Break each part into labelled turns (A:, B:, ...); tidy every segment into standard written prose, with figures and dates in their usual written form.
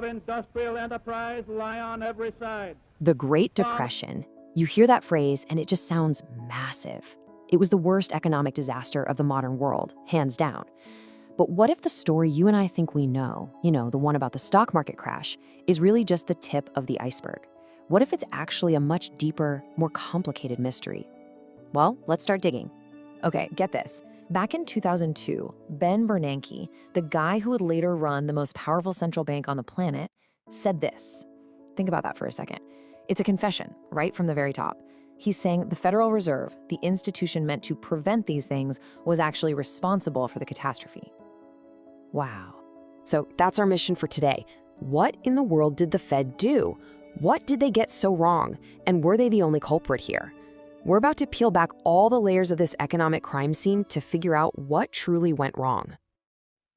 A: our industrial enterprise lie on every side.
B: The Great Depression. You hear that phrase and it just sounds massive. It was the worst economic disaster of the modern world, hands down. But what if the story you and I think we know, the one about the stock market crash, is really just the tip of the iceberg? What if it's actually a much deeper, more complicated mystery? Well, let's start digging. Okay, get this. Back in 2002, Ben Bernanke, the guy who would later run the most powerful central bank on the planet, said this. Think about that for a second. It's a confession, right from the very top. He's saying the Federal Reserve, the institution meant to prevent these things, was actually responsible for the catastrophe. Wow. So that's our mission for today. What in the world did the Fed do? What did they get so wrong? And were they the only culprit here? We're about to peel back all the layers of this economic crime scene to figure out what truly went wrong.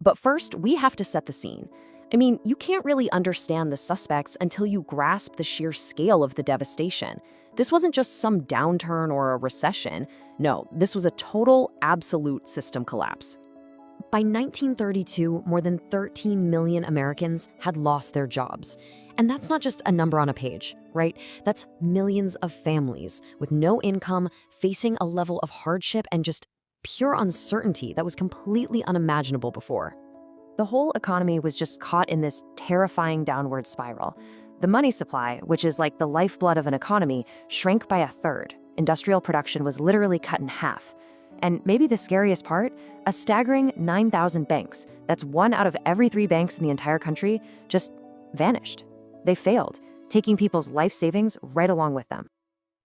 B: But first, we have to set the scene. I mean, you can't really understand the suspects until you grasp the sheer scale of the devastation. This wasn't just some downturn or a recession. No, this was a total, absolute system collapse. By 1932, more than 13 million Americans had lost their jobs. And that's not just a number on a page, right? That's millions of families with no income, facing a level of hardship and just pure uncertainty that was completely unimaginable before. The whole economy was just caught in this terrifying downward spiral. The money supply, which is like the lifeblood of an economy, shrank by a third. Industrial production was literally cut in half. And maybe the scariest part, a staggering 9,000 banks, that's 1 out of every 3 banks in the entire country, just vanished. They failed, taking people's life savings right along with them.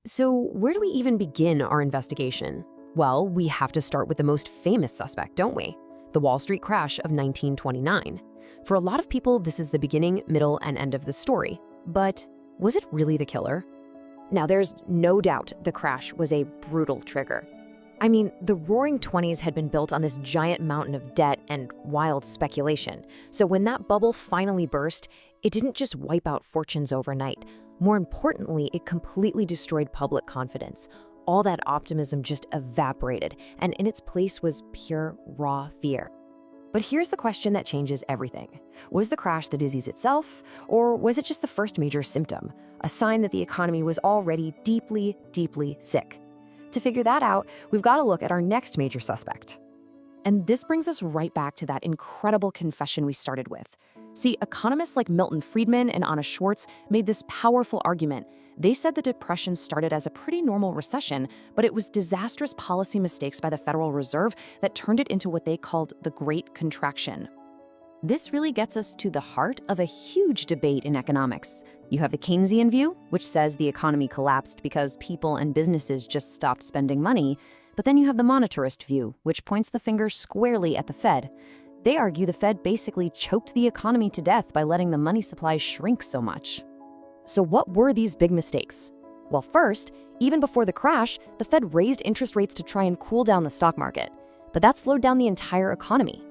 B: So where do we even begin our investigation? Well, we have to start with the most famous suspect, don't we? The Wall Street crash of 1929. For a lot of people, this is the beginning, middle, and end of the story. But was it really the killer? Now, there's no doubt the crash was a brutal trigger. I mean, the Roaring '20s had been built on this giant mountain of debt and wild speculation. So when that bubble finally burst, it didn't just wipe out fortunes overnight. More importantly, it completely destroyed public confidence. All that optimism just evaporated, and in its place was pure, raw fear. But here's the question that changes everything. Was the crash the disease itself, or was it just the first major symptom, a sign that the economy was already deeply, deeply sick? To figure that out, we've got to look at our next major suspect. And this brings us right back to that incredible confession we started with. See, economists like Milton Friedman and Anna Schwartz made this powerful argument. They said the Depression started as a pretty normal recession, but it was disastrous policy mistakes by the Federal Reserve that turned it into what they called the Great Contraction. This really gets us to the heart of a huge debate in economics. You have the Keynesian view, which says the economy collapsed because people and businesses just stopped spending money. But then you have the monetarist view, which points the finger squarely at the Fed. They argue the Fed basically choked the economy to death by letting the money supply shrink so much. So what were these big mistakes? Well, first, even before the crash, the Fed raised interest rates to try and cool down the stock market. But that slowed down the entire economy.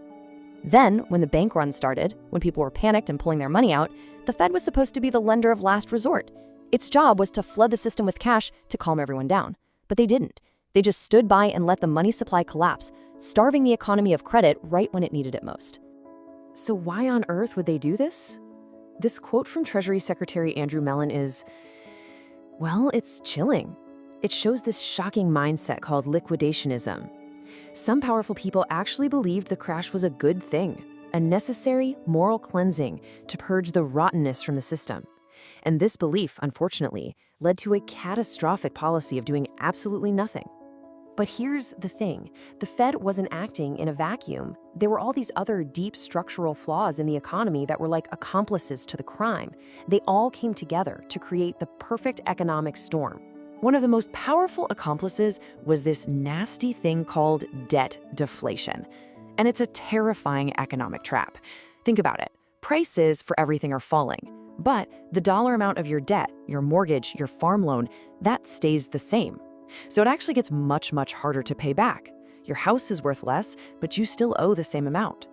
B: Then, when the bank run started, when people were panicked and pulling their money out, the Fed was supposed to be the lender of last resort. Its job was to flood the system with cash to calm everyone down. But they didn't. They just stood by and let the money supply collapse, starving the economy of credit right when it needed it most. So why on earth would they do this? This quote from Treasury Secretary Andrew Mellon is, well, it's chilling. It shows this shocking mindset called liquidationism. Some powerful people actually believed the crash was a good thing, a necessary moral cleansing to purge the rottenness from the system. And this belief, unfortunately, led to a catastrophic policy of doing absolutely nothing. But here's the thing, the Fed wasn't acting in a vacuum. There were all these other deep structural flaws in the economy that were like accomplices to the crime. They all came together to create the perfect economic storm. One of the most powerful accomplices was this nasty thing called debt deflation. And it's a terrifying economic trap. Think about it. Prices for everything are falling, but the dollar amount of your debt, your mortgage, your farm loan, that stays the same. So it actually gets much, much harder to pay back. Your house is worth less, but you still owe the same amount.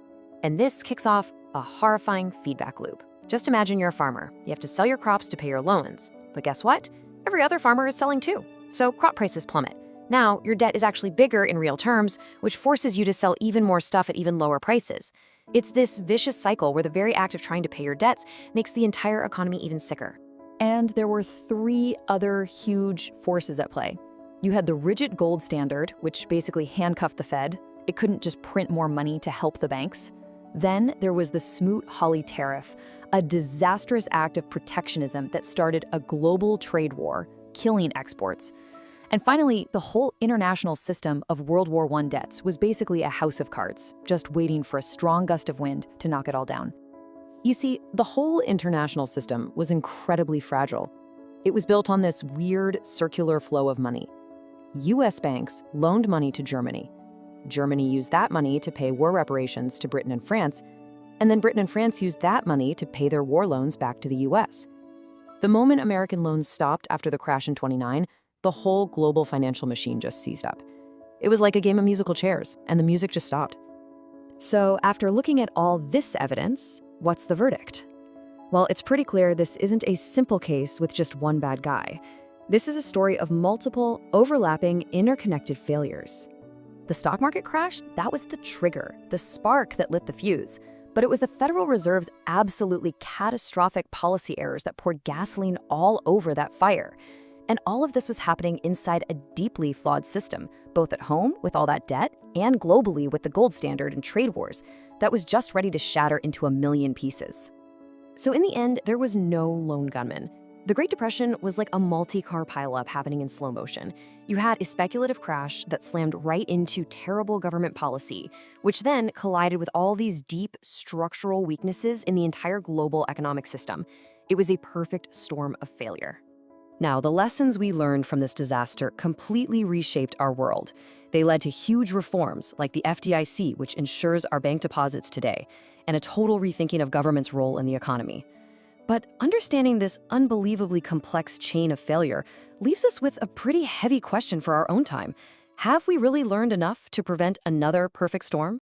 B: And this kicks off a horrifying feedback loop. Just imagine you're a farmer. You have to sell your crops to pay your loans. But guess what? Every other farmer is selling too. So crop prices plummet. Now, your debt is actually bigger in real terms, which forces you to sell even more stuff at even lower prices. It's this vicious cycle where the very act of trying to pay your debts makes the entire economy even sicker.
C: And there were three other huge forces at play. You had the rigid gold standard, which basically handcuffed the Fed. It couldn't just print more money to help the banks. Then there was the Smoot-Hawley tariff, a disastrous act of protectionism that started a global trade war, killing exports. And finally, the whole international system of World War I debts was basically a house of cards, just waiting for a strong gust of wind to knock it all down.
B: You see, the whole international system was incredibly fragile. It was built on this weird circular flow of money. US banks loaned money to Germany. Germany used that money to pay war reparations to Britain and France, and then Britain and France used that money to pay their war loans back to the US. The moment American loans stopped after the crash in '29, the whole global financial machine just seized up. It was like a game of musical chairs, and the music just stopped. So after looking at all this evidence, what's the verdict? Well, it's pretty clear this isn't a simple case with just one bad guy. This is a story of multiple, overlapping, interconnected failures. The stock market crash, that was the trigger, the spark that lit the fuse. But it was the Federal Reserve's absolutely catastrophic policy errors that poured gasoline all over that fire. And all of this was happening inside a deeply flawed system, both at home with all that debt and globally with the gold standard and trade wars, that was just ready to shatter into a million pieces. So in the end, there was no lone gunman. The Great Depression was like a multi-car pileup happening in slow motion. You had a speculative crash that slammed right into terrible government policy, which then collided with all these deep structural weaknesses in the entire global economic system. It was a perfect storm of failure. Now, the lessons we learned from this disaster completely reshaped our world. They led to huge reforms like the FDIC, which ensures our bank deposits today, and a total rethinking of government's role in the economy. But understanding this unbelievably complex chain of failure leaves us with a pretty heavy question for our own time. Have we really learned enough to prevent another perfect storm?